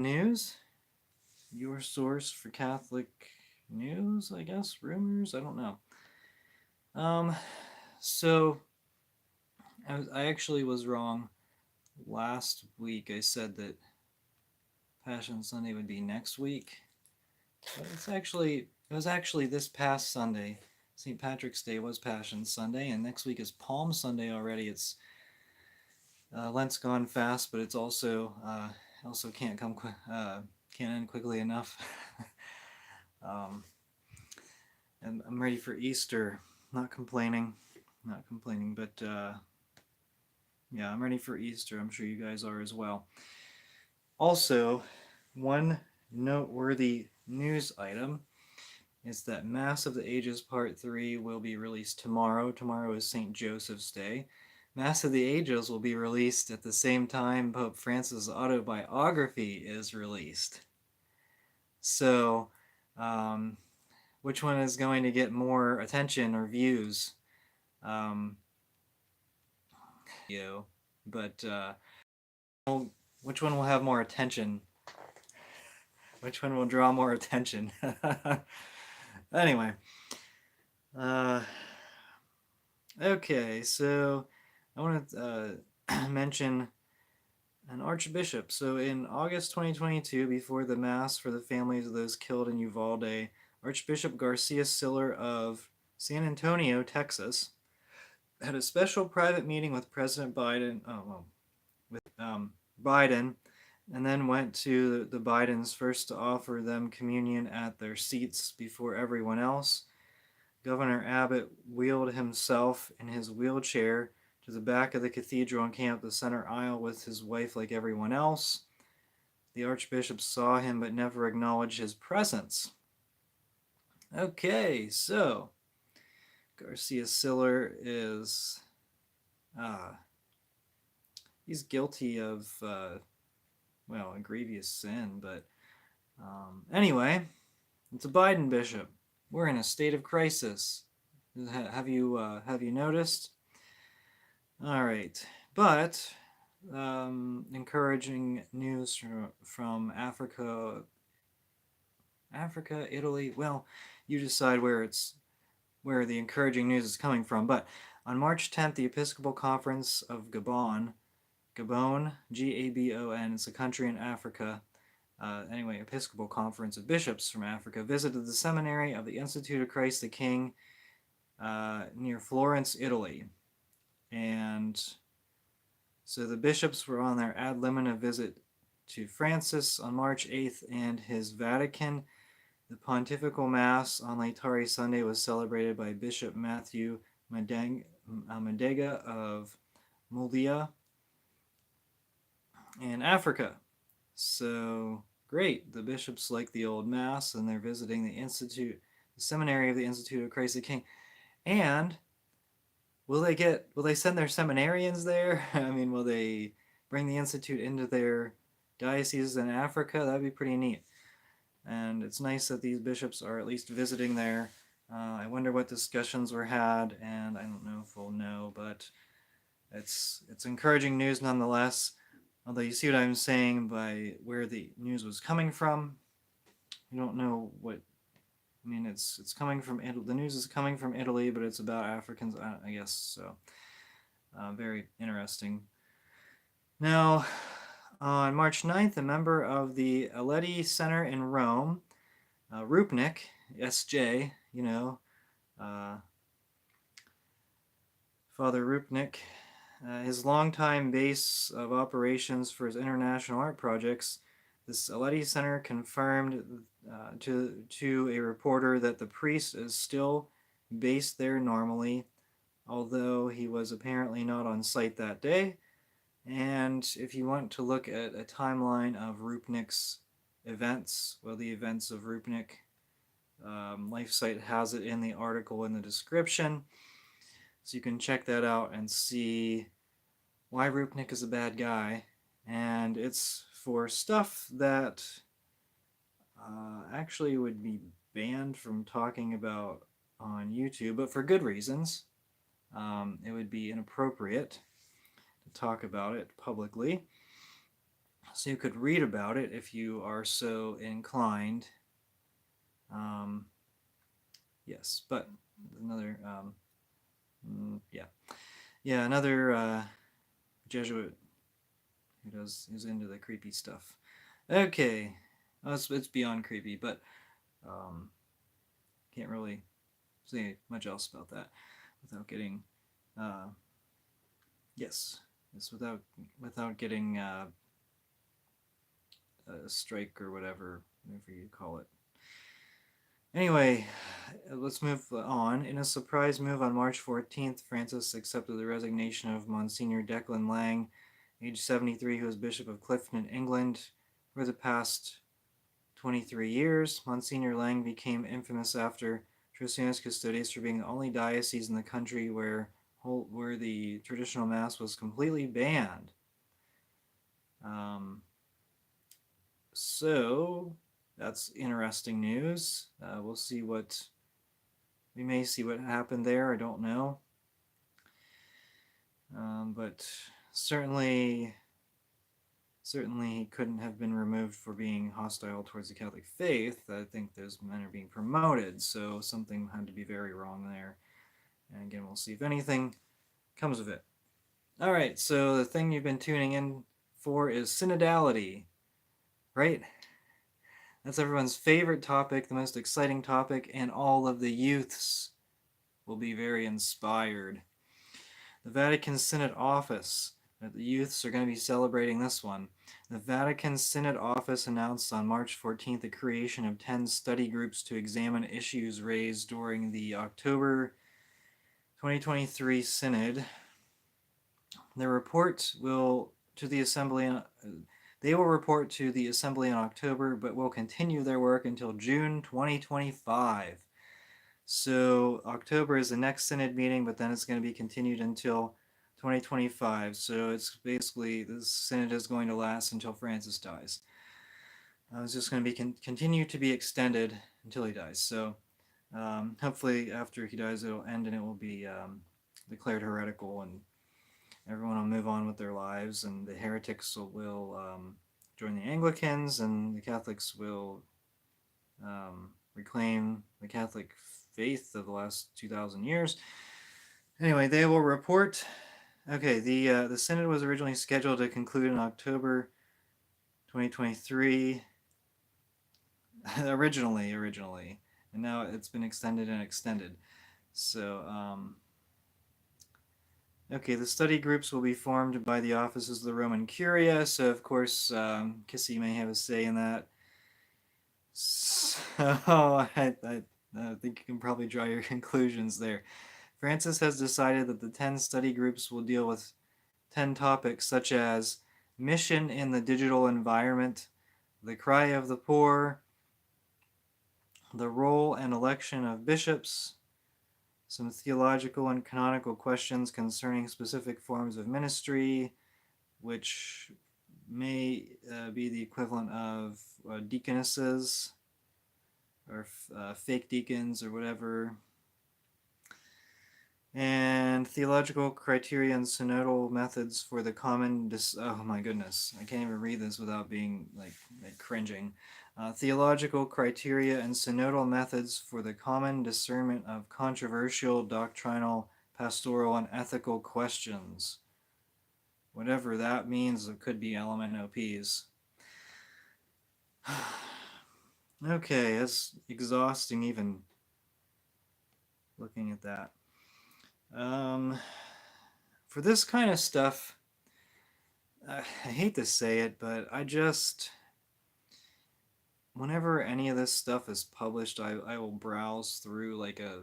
News, your source for Catholic news, I guess, rumors, I don't know. Um, so I actually was wrong. Last week I said that Passion Sunday would be next week, but it was actually this past Sunday. St. Patrick's Day was Passion Sunday, and next week is Palm Sunday already. It's Lent's gone fast, but it's also can't end quickly enough. um, and I'm ready for Easter. Not complaining, not complaining, but yeah, I'm ready for Easter. I'm sure you guys are as well. Also, one noteworthy news item is that Mass of the Ages Part 3 will be released tomorrow. Tomorrow is St. Joseph's Day. Mass of the Ages will be released at the same time Pope Francis' autobiography is released. So, um, which one is going to get more attention or views? Um, you, but which one will have more attention? Which one will draw more attention? Anyway, uh, okay, so I want to mention an archbishop. So in August 2022, before the Mass for the families of those killed in Uvalde, Archbishop Garcia Siller of San Antonio, Texas, had a special private meeting with President Biden. Oh, well, with Biden, and then went to the Bidens first to offer them communion at their seats before everyone else. Governor Abbott wheeled himself in his wheelchair to the back of the cathedral and came up the center aisle with his wife like everyone else. The Archbishop saw him but never acknowledged his presence. Okay, so Garcia Siller is uh, he's guilty of well, a grievous sin, but anyway, it's a Biden bishop. We're in a state of crisis. Have you noticed? All right, but encouraging news from Africa, Italy. Well, you decide where the encouraging news is coming from. But on March 10th, the Episcopal Conference of Gabon, Gabon, it's a country in Africa. Anyway, Episcopal Conference of Bishops from Africa visited the seminary of the Institute of Christ the King near Florence, Italy. And so the bishops were on their ad limina visit to Francis on March 8th and his Vatican. The Pontifical Mass on Laetare Sunday was celebrated by Bishop Matthew Madega of Muldia in Africa. So great, the bishops like the old Mass and they're visiting the seminary of the Institute of Christ the King. And will they send their seminarians there? I mean, will they bring the institute into their dioceses in Africa? That'd be pretty neat. And it's nice that these bishops are at least visiting there. I wonder what discussions were had, and I don't know if we'll know, but it's encouraging news nonetheless. Although you see what I'm saying by where the news was coming from. You don't know what. I mean, it's coming from Italy. The news is coming from Italy, but it's about Africans, I guess. So very interesting. Now, on March 9th, a member of the Aleti Center in Rome, Rupnik, SJ, uh, Father Rupnik, his longtime base of operations for his international art projects, this Aleti Center confirmed to a reporter that the priest is still based there normally, although he was apparently not on site that day. And if you want to look at a timeline of Rupnik's events, well, the events of Rupnik, LifeSite has it in the article in the description. So you can check that out and see why Rupnik is a bad guy. And it's for stuff that actually would be banned from talking about on YouTube, but for good reasons. It would be inappropriate to talk about it publicly. So you could read about it if you are so inclined. Um, yes, but another, yeah, yeah, another Jesuit who's into the creepy stuff. Okay, well, it's beyond creepy, but um, can't really say much else about that without getting, uh, yes, it's without getting a strike or whatever you call it. Anyway, let's move on. In a surprise move on March 14th, Francis accepted the resignation of Monsignor Declan Lang, age 73, who was Bishop of Clifton, England. For the past 23 years, Monsignor Lang became infamous after Traditionis Custodes for being the only diocese in the country where the traditional mass was completely banned. Um, so that's interesting news. We may see what happened there. I don't know, but certainly he couldn't have been removed for being hostile towards the Catholic faith. I think those men are being promoted, so something had to be very wrong there. And again, we'll see if anything comes of it. All right, so the thing you've been tuning in for is synodality, right? That's everyone's favorite topic, the most exciting topic, and all of the youths will be very inspired. The Vatican Synod Office. The youths are going to be celebrating this one. The Vatican Synod Office announced on March 14th the creation of 10 study groups to examine issues raised during the October 2023 Synod. Their report will to the Assembly. They will report to the Assembly in October, but will continue their work until June 2025. So October is the next Synod meeting, but then it's going to be continued until 2025. So it's basically this Synod is going to last until Francis dies. It's just going to be continue to be extended until he dies. So hopefully after he dies, it'll end and it will be declared heretical, and everyone will move on with their lives, and the heretics will join the Anglicans, and the Catholics will reclaim the Catholic faith of the last 2,000 years. Anyway, they will report. Okay, the synod was originally scheduled to conclude in October 2023. originally, and now it's been extended and extended. So, okay, the study groups will be formed by the offices of the Roman Curia. So, of course, Kissy may have a say in that. So, I think you can probably draw your conclusions there. Francis has decided that the 10 study groups will deal with 10 topics such as mission in the digital environment, the cry of the poor, the role and election of bishops, some theological and canonical questions concerning specific forms of ministry, which may be the equivalent of deaconesses or fake deacons or whatever, and theological criteria and synodal methods for the common oh my goodness, I can't even read this without being like cringing. Theological criteria and synodal methods for the common discernment of controversial doctrinal, pastoral, and ethical questions. Whatever that means, it could be LMNOPs. Okay, that's exhausting even looking at that. For this kind of stuff, I hate to say it, but whenever any of this stuff is published, I will browse through like a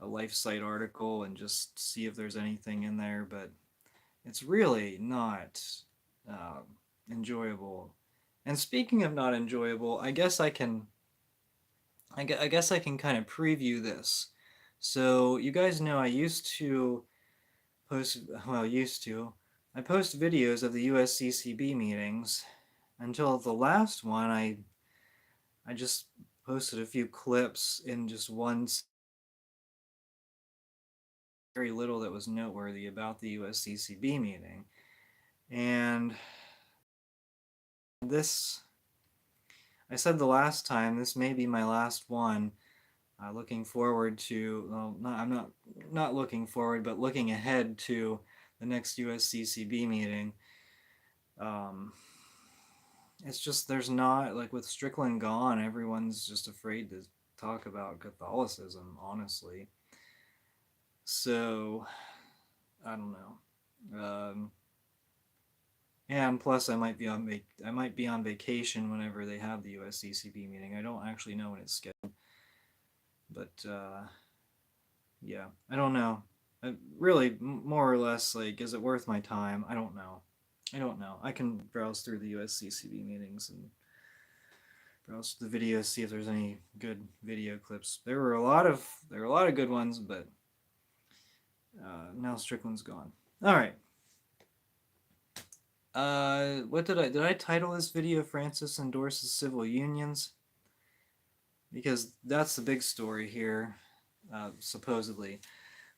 life site article and just see if there's anything in there, but it's really not uh, enjoyable. And speaking of not enjoyable, I guess I can kind of preview this. So you guys know I used to post, well, used to, I post videos of the USCCB meetings. Until the last one, I just posted a few clips in just one, very little that was noteworthy about the USCCB meeting. And this, I said the last time, this may be my last one. Looking forward to, well, I'm not looking forward, but looking ahead to the next USCCB meeting. Um, it's just there's not, like, with Strickland gone, everyone's just afraid to talk about Catholicism, honestly. So I don't know. And plus, I might be on vacation whenever they have the USCCB meeting. I don't actually know when it's scheduled, but yeah, I don't know. Really, more or less, like, is it worth my time? I don't know. I don't know. I can browse through the USCCB meetings and browse the videos, see if there's any good video clips. There were a lot of good ones, but now Strickland's gone. All right. What did I title this video? Francis endorses civil unions, because that's the big story here, supposedly.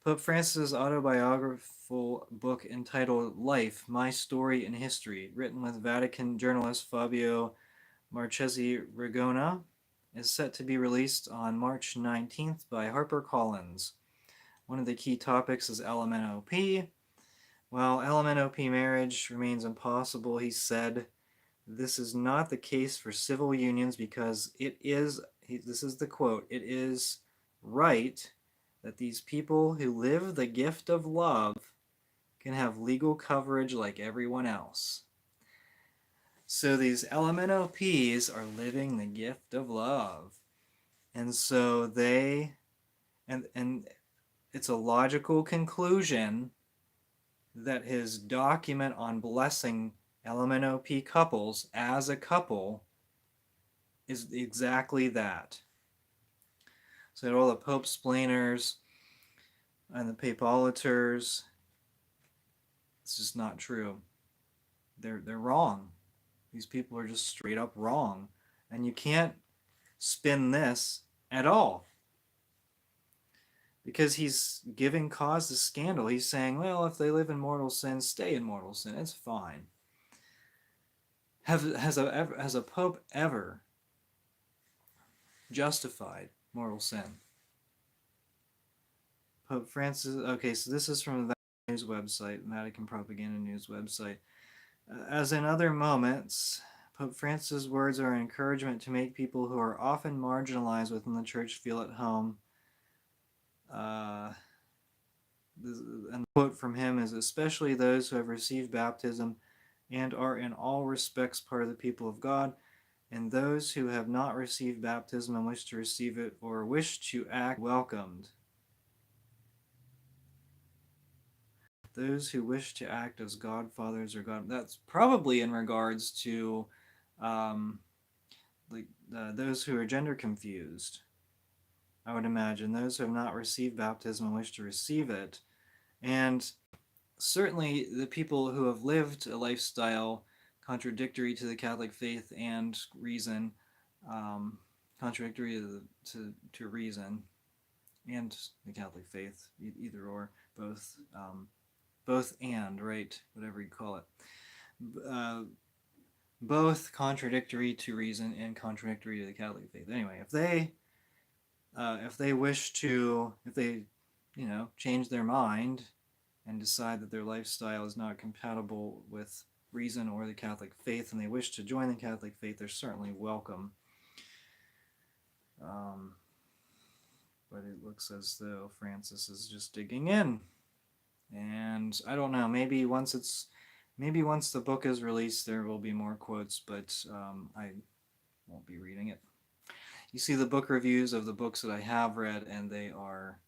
Pope Francis' autobiographical book entitled Life, My Story in History, written with Vatican journalist Fabio Marchesi Rigona, is set to be released on March 19th by HarperCollins. One of the key topics is LMNOP. While LMNOP marriage remains impossible, he said, this is not the case for civil unions because it is, this is the quote, it is right that these people who live the gift of love can have legal coverage like everyone else. So these LMNOPs are living the gift of love. And so and it's a logical conclusion that his document on blessing LMNOP couples as a couple is exactly that. So all the Pope splainers and the papolaters, it's just not true. They're wrong. These people are just straight up wrong. And you can't spin this at all. Because he's giving cause to scandal. He's saying, well, if they live in mortal sin, stay in mortal sin. It's fine. Has a pope ever justified mortal sin? Pope Francis, okay, so this is from the Vatican News website, Vatican Propaganda News website. As in other moments, Pope Francis' words are an encouragement to make people who are often marginalized within the church feel at home. And the quote from him is, especially those who have received baptism and are in all respects part of the people of God, and those who have not received baptism and wish to receive it or wish to act welcomed. Those who wish to act as godfathers or God, that's probably in regards to those who are gender confused. I would imagine those who have not received baptism and wish to receive it. And certainly the people who have lived a lifestyle contradictory to the Catholic faith and reason, contradictory to reason and the Catholic faith, either or, both and, right, whatever you call it, both contradictory to reason and contradictory to the Catholic faith. Anyway, if they wish to, if they, change their mind and decide that their lifestyle is not compatible with reason or the Catholic faith, and they wish to join the Catholic faith, they're certainly welcome. But it looks as though Francis is just digging in. And I don't know, maybe once the book is released, there will be more quotes, but I won't be reading it. You see the book reviews of the books that I have read, and they are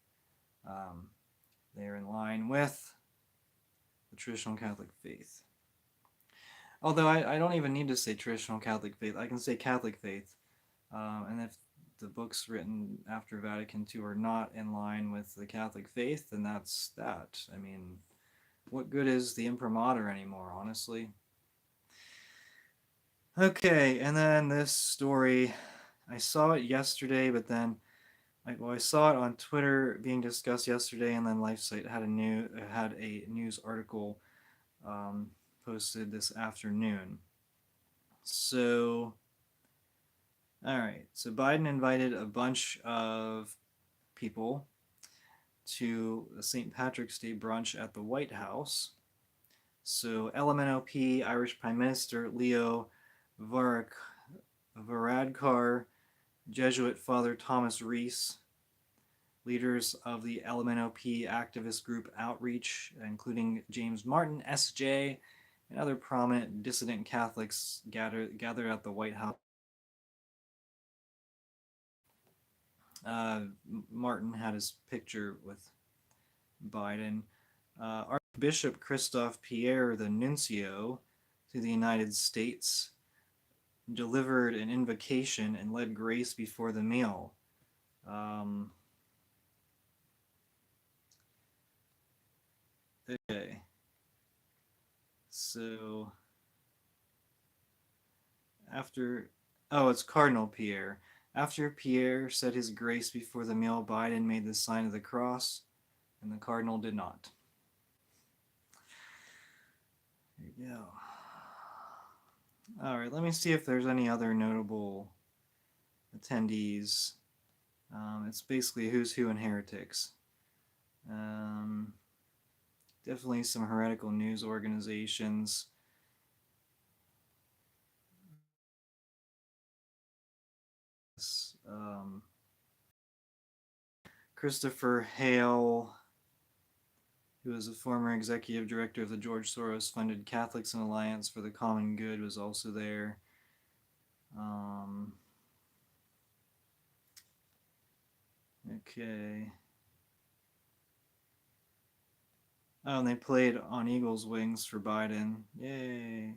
in line with the traditional Catholic faith. Although I don't even need to say traditional Catholic faith. I can say Catholic faith. And if the books written after Vatican II are not in line with the Catholic faith, then that's that. I mean, what good is the imprimatur anymore, honestly? Okay, and then this story, I saw it yesterday, but then I saw it on Twitter being discussed yesterday, and then LifeSite had a news article posted this afternoon. So, all right. So Biden invited a bunch of people to a St. Patrick's Day brunch at the White House. So LMNOP, Irish Prime Minister Leo Varadkar, Jesuit Father Thomas Rees, leaders of the LMNOP activist group Outreach, including James Martin, SJ, and other prominent dissident Catholics gathered at the White House. Uh, Martin had his picture with Biden. Archbishop Christophe Pierre, the nuncio to the United States, delivered an invocation and led grace before the meal. Um, okay, so after, oh, it's Cardinal Pierre. After Pierre said his grace before the meal, Biden made the sign of the cross, and the Cardinal did not. There you go. All right, let me see if there's any other notable attendees. It's basically who's who in heretics. Um, Definitely some heretical news organizations. Um, Christopher Hale, who was a former executive director of the George Soros funded Catholics and Alliance for the Common Good, was also there. Um, okay. Oh, and they played On Eagle's Wings for Biden. Yay.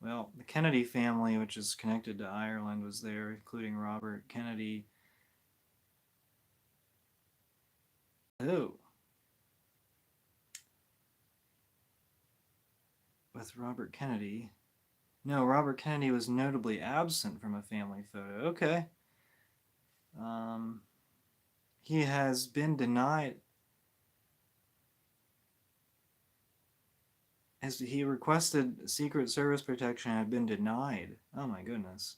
Well, the Kennedy family, which is connected to Ireland, was there, including Robert Kennedy. Oh, with Robert Kennedy. No, Robert Kennedy was notably absent from a family photo. Okay. Um, he has been denied. As he requested Secret Service protection, had been denied. Oh my goodness.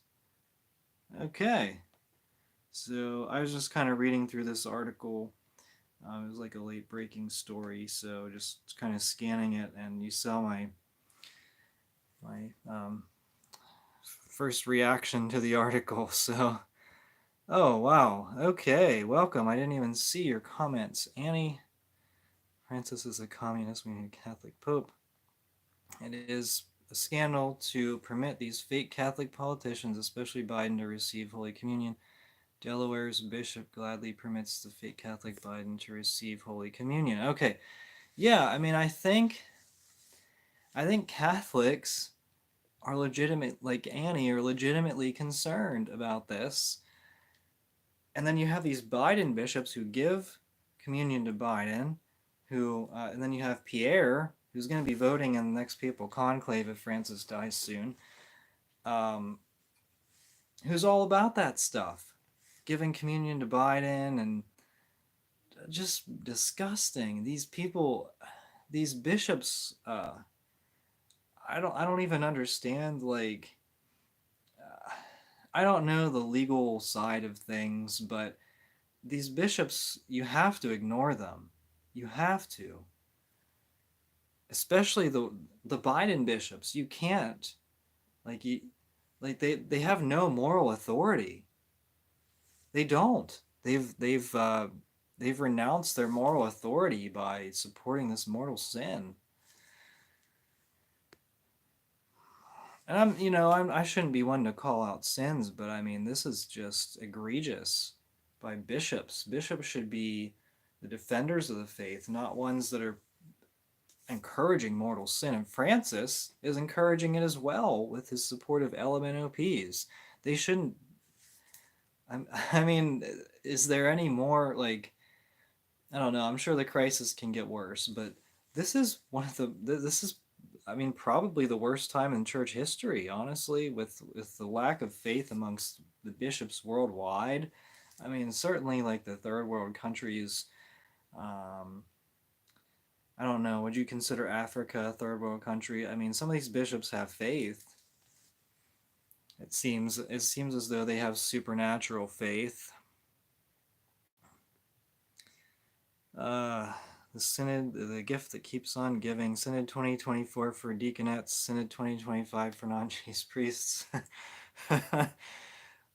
Okay. So I was just kind of reading through this article. It was like a late breaking story, so just kind of scanning it, and you saw my first reaction to the article. So, oh wow, okay, welcome. I didn't even see your comments, Annie. Francis is a communist. We need a Catholic Pope. It is a scandal to permit these fake Catholic politicians, especially Biden, to receive Holy Communion. Delaware's bishop gladly permits the fake Catholic Biden to receive Holy Communion. Okay, yeah, I mean, I think Catholics are legitimate, like Annie, are legitimately concerned about this. And then you have these Biden bishops who give communion to Biden, and then you have Pierre, who's going to be voting in the next papal conclave if Francis dies soon, um, who's all about that stuff, giving communion to Biden, and just disgusting. These people, these bishops, I don't even understand. Like, I don't know the legal side of things, but these bishops, you have to ignore them. You have to, especially the Biden bishops. You can't, like you, like they have no moral authority. They don't. They've renounced their moral authority by supporting this mortal sin. And I shouldn't be one to call out sins, but I mean, this is just egregious by bishops. Bishops should be the defenders of the faith, not ones that are encouraging mortal sin. And Francis is encouraging it as well with his support of LMNOPs. They shouldn't. I mean, is there any more, like, I don't know. I'm sure the crisis can get worse, but this is this is, I mean, probably the worst time in church history, honestly, with the lack of faith amongst the bishops worldwide. I mean, certainly like the third world countries, um, I don't know. Would you consider Africa a third world country? I mean, some of these bishops have faith. It seems as though they have supernatural faith. Uh, the Synod, the gift that keeps on giving. Synod 2024 for deaconettes. Synod 2025 for non-chief priests.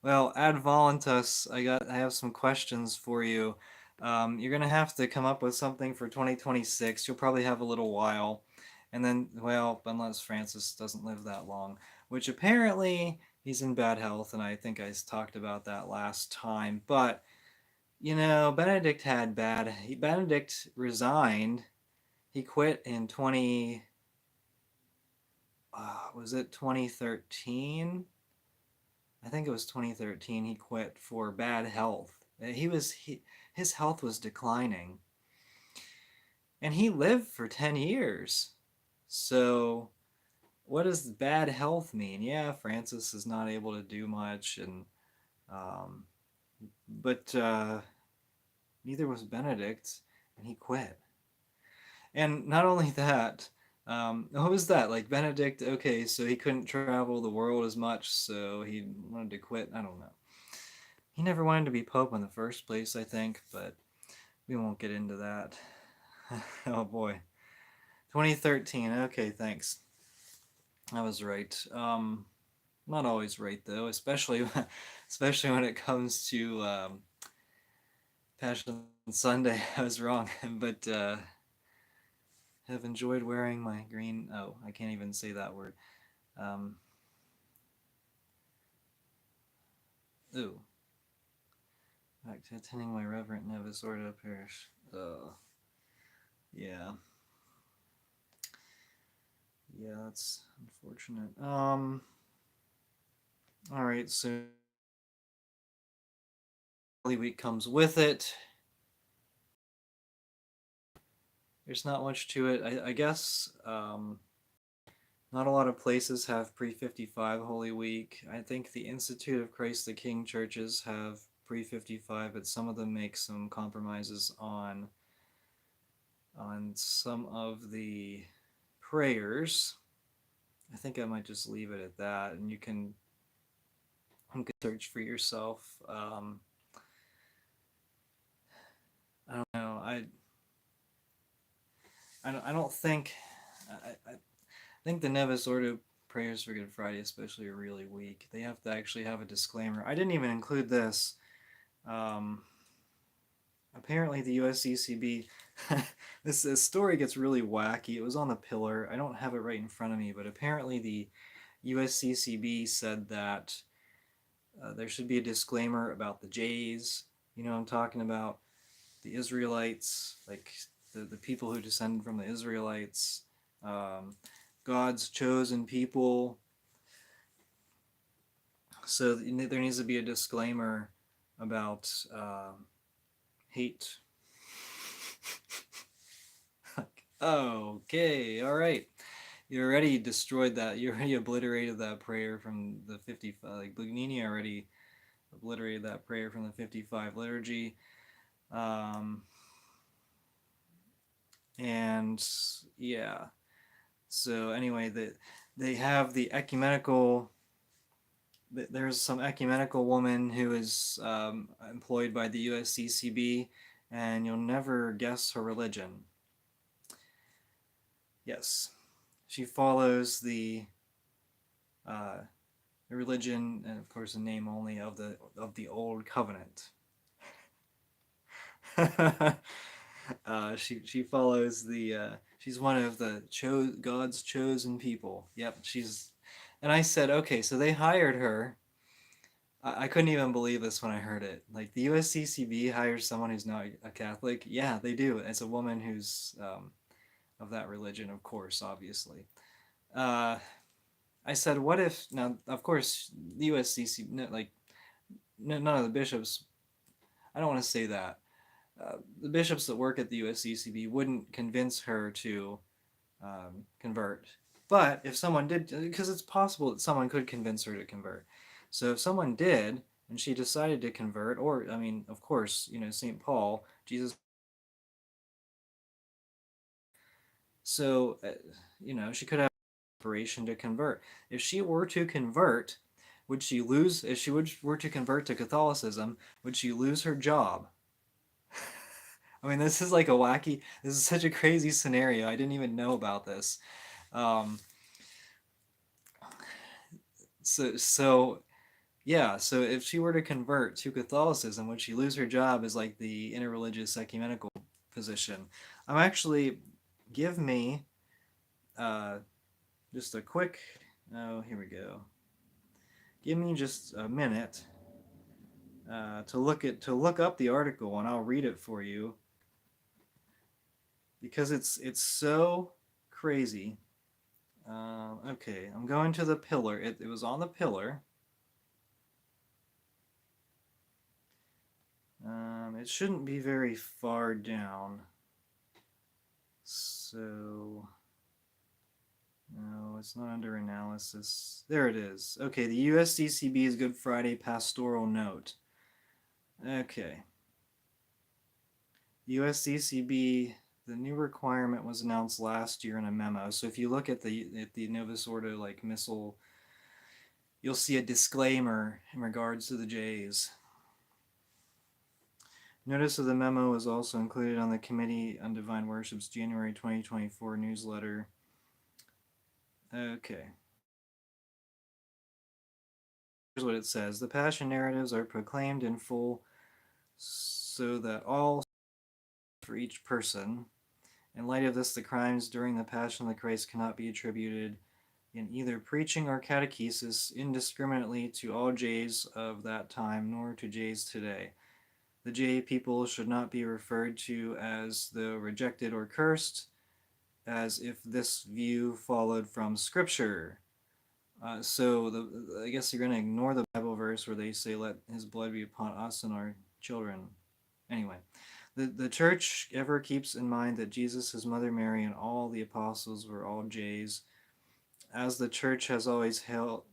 Well, ad voluntas, I have some questions for you. You're gonna have to come up with something for 2026. You'll probably have a little while, and then, well, unless Francis doesn't live that long, which apparently he's in bad health, and I think I talked about that last time. But Benedict had Benedict resigned. He quit in 20. Was it 2013? I think it was 2013. He quit for bad health. His health was declining, and he lived for 10 years. So, what does bad health mean? Yeah, Francis is not able to do much, and um, but neither was Benedict, and he quit. And not only that, what was that? Like Benedict, okay, so he couldn't travel the world as much, so he wanted to quit. I don't know. He never wanted to be Pope in the first place, I think, but we won't get into that. Oh boy. 2013. Okay, thanks. I was right. Not always right though, especially when it comes to Passion Sunday. I was wrong, but have enjoyed wearing my green. Oh, I can't even say that word. Um, ooh, back to attending my Reverend Nevis Ordo Parish. Yeah, yeah, that's unfortunate. All right, so Holy Week comes with it. There's not much to it. I guess not a lot of places have pre 55 Holy Week. I think the Institute of Christ the King churches have pre 55, but some of them make some compromises on some of the prayers. I think I might just leave it at that, and you can search for yourself. I don't know. I don't think I think the Nevis Ordo prayers for Good Friday, especially, are really weak. They have to actually have a disclaimer. I didn't even include this. Um, Apparently, the USCCB. This story gets really wacky. It was on the pillar. I don't have it right in front of me, but apparently the USCCB said that there should be a disclaimer about the Jays. You know what I'm talking about? The Israelites, like the people who descended from the Israelites, um, God's chosen people. So there needs to be a disclaimer about hate. Okay, all right. You already destroyed that. You already obliterated that prayer from the 55. Like Bugnini already obliterated that prayer from the 55 liturgy. Um, and yeah. So anyway, they have the ecumenical. There's some ecumenical woman who is employed by the USCCB, and you'll never guess her religion. Yes, she follows uh, the religion, and of course, the name only of the Old Covenant. She follows she's one of God's chosen people. Yep, and I said, okay, so they hired her. I couldn't even believe this when I heard it. Like the USCCB hires someone who's not a Catholic. Yeah, they do. It's a woman who's of that religion, of course, obviously. Uh, I said, what if now? Of course, the USCCB, like none of the bishops. I don't want to say that. The bishops that work at the USCCB wouldn't convince her to convert. But if someone did, because it's possible that someone could convince her to convert. So if someone did, and she decided to convert, or I mean, of course, St. Paul, Jesus So, she could have an operation to convert. If she were to convert, would she lose? If she were to convert to Catholicism, would she lose her job? I mean, this is like a wacky. This is such a crazy scenario. I didn't even know about this. Um, so yeah. So if she were to convert to Catholicism, would she lose her job as like the interreligious ecumenical position? I'm actually give me uh, just a quick. Oh, here we go. Give me just a minute to look up the article, and I'll read it for you because it's so crazy. Okay, I'm going to the pillar. It was on the pillar. It shouldn't be very far down. So, no, it's not under analysis. There it is. Okay, the USCCB's Good Friday Pastoral Note. Okay. USCCB, the new requirement was announced last year in a memo. So if you look at the Novus Ordo like missal, you'll see a disclaimer in regards to the J's. Notice of the memo was also included on the Committee on Divine Worship's January 2024 newsletter. Okay. Here's what it says. The Passion narratives are proclaimed in full so that all for each person. In light of this, the crimes during the Passion of the Christ cannot be attributed in either preaching or catechesis indiscriminately to all Jays of that time, nor to Jays today. The Jay people should not be referred to as the rejected or cursed, as if this view followed from Scripture. I guess you're going to ignore the Bible verse where they say, "Let His blood be upon us and our children." Anyway, the church ever keeps in mind that Jesus, His Mother Mary, and all the apostles were all Jays. As the church has always held,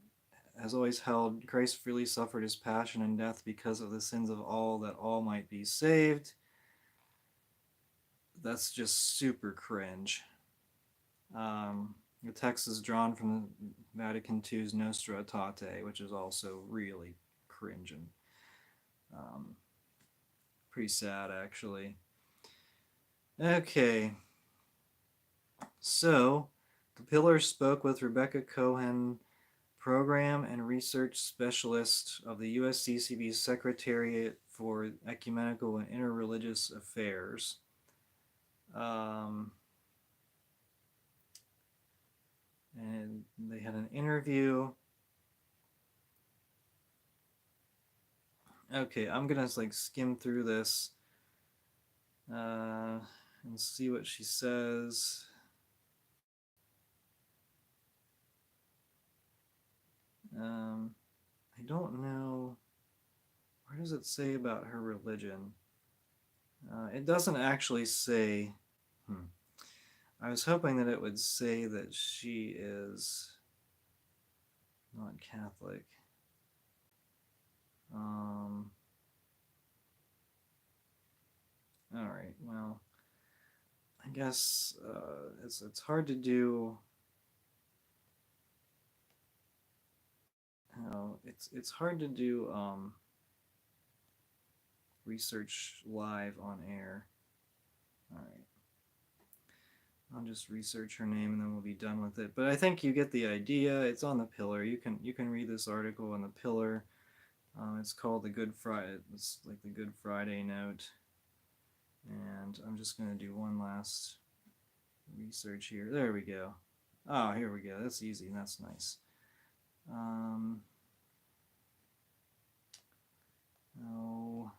Christ freely suffered his passion and death because of the sins of all, that all might be saved. That's just super cringe. The text is drawn from Vatican II's Nostra Aetate, which is also really cringe and pretty sad, actually. Okay. So, the Pillar spoke with Rebecca Cohen, Program and Research Specialist of the USCCB's Secretariat for Ecumenical and Interreligious Affairs. And they had an interview. Okay, I'm gonna like skim through this and see what she says. I don't know. Where does it say about her religion? It doesn't actually say. I was hoping that it would say that she is not Catholic. All right. Well, I guess it's hard to do. It's hard to do research live on air. All right. I'll just research her name and then we'll be done with it. But I think you get the idea. It's on the Pillar. You can read this article on the Pillar. It's called the Good Friday. It's like the Good Friday note. And I'm just going to do one last research here. There we go. Oh, here we go. That's easy. That's nice. No.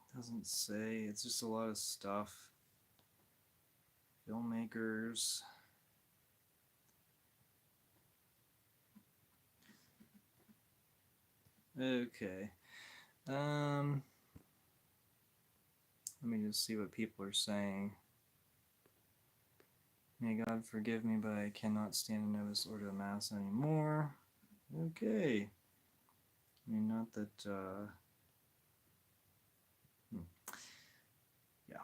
It doesn't say. It's just a lot of stuff. Filmmakers. Okay. Let me just see what people are saying. May God forgive me, but I cannot stand a Novus Ordo Mass anymore. Okay. I mean, not that, yeah.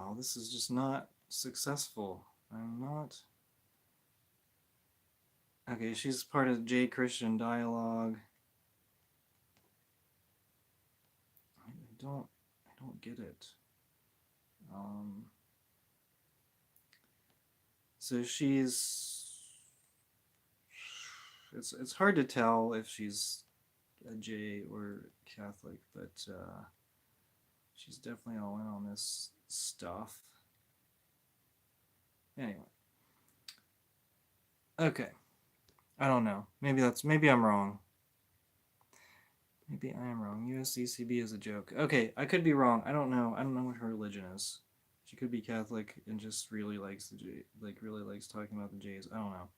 Oh, this is just not successful. I'm not. Okay, she's part of J Christian Dialogue. I don't get it. So it's hard to tell if she's a J or Catholic, but she's definitely all in on this stuff. Anyway, okay. I don't know. Maybe I'm wrong. Maybe I am wrong. USCCB is a joke. Okay, I could be wrong. I don't know. I don't know what her religion is. She could be Catholic and just really likes the J, like really likes talking about the Jays. I don't know.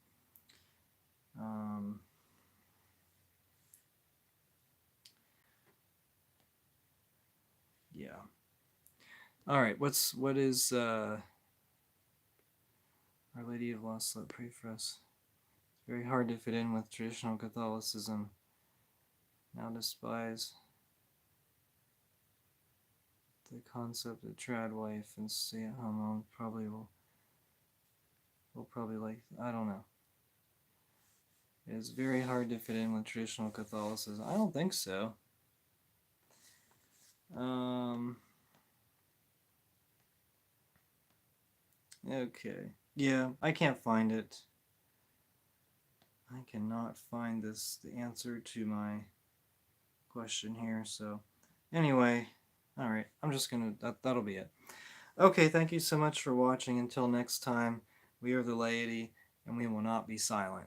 Yeah. All right. What is Our Lady of Lost Love? Pray for us. It's very hard to fit in with traditional Catholicism. Now despise the concept of trad wife and stay at home mom. Probably will probably like. I don't know. It is very hard to fit in with traditional Catholicism. I don't think so. Okay. Yeah, I can't find it. I cannot find the answer to my question here. So, anyway, all right. I'm just gonna that'll be it. Okay. Thank you so much for watching. Until next time, we are the laity, and we will not be silent.